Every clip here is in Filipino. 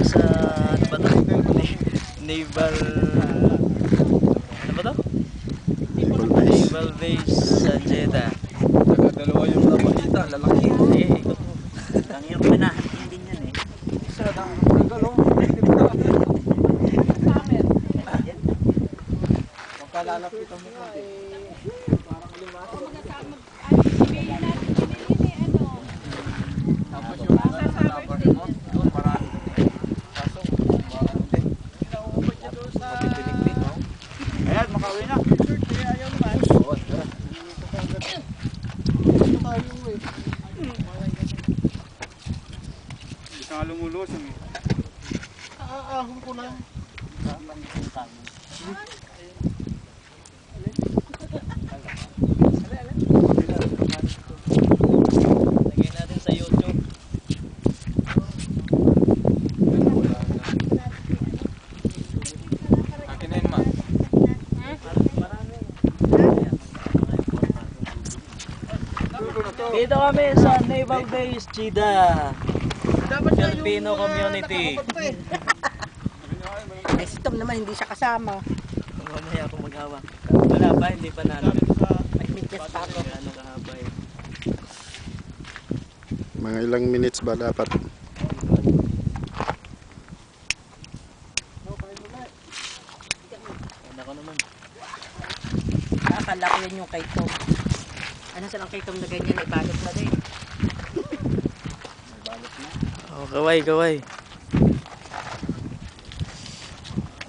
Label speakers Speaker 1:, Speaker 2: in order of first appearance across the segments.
Speaker 1: sa ano ba to? Naval ano ba to? Naval base sa Jeddah.
Speaker 2: Dalawa yung nakakita, lalaki.
Speaker 1: Sige, ikot mo. Ang yung pinahantin din yan eh.
Speaker 2: Isa na ang galong. Magkalalapitan mo konti. Parang lima. Tapos yung tapos mo, doon marami. Kaso, marami din. Inaubod niya doon sa... Mapipinik-pik, no? Ayan, makauwi na. Ayaw naman. Oo, tara. Ito tayo eh. Hindi ka lumulusong eh. Aahon ko lang.
Speaker 1: Lagay natin sa YouTube.
Speaker 2: Akin na yun, ma.
Speaker 1: Dito kami sa Naval Base, Jeddah. Filipino community.
Speaker 3: Ay, si Tom naman hindi siya kasama.
Speaker 1: Mamaya ako mag-hawak. Wala pa, hindi pa namin.
Speaker 3: Nag-medyas pa ako.
Speaker 1: Ano kahaba eh.
Speaker 4: Mga ilang minutes ba dapat?
Speaker 1: Ako naman.
Speaker 3: Akala ko yan yung kay Tom. Ano sa lang kay Tom na ganyan, ibalot na din.
Speaker 1: Oh, kaway, kaway.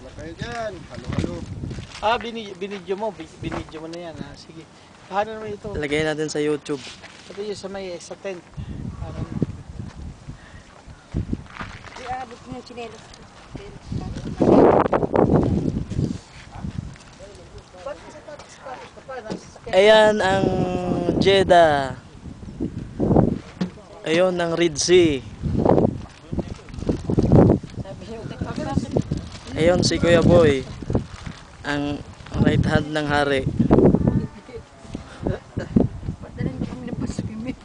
Speaker 4: Wala kayo dyan. Halo-halo.
Speaker 2: Ah, binidyo mo na yan. Ah. Sige. Paano naman ito?
Speaker 1: Lagay natin sa YouTube.
Speaker 2: Ito yung sa may sa tent. Parang...
Speaker 3: Iabot mo yung chinelas.
Speaker 1: Ayan ang Jeddah. Ayun ang Red Sea. Ayun si Kuya Boy. Ang right hand ng hari.
Speaker 3: Padalan ko kami ng paswimming.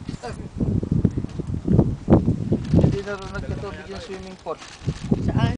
Speaker 2: Hindi na rin nagkatubig yung swimming pool.
Speaker 3: Saan?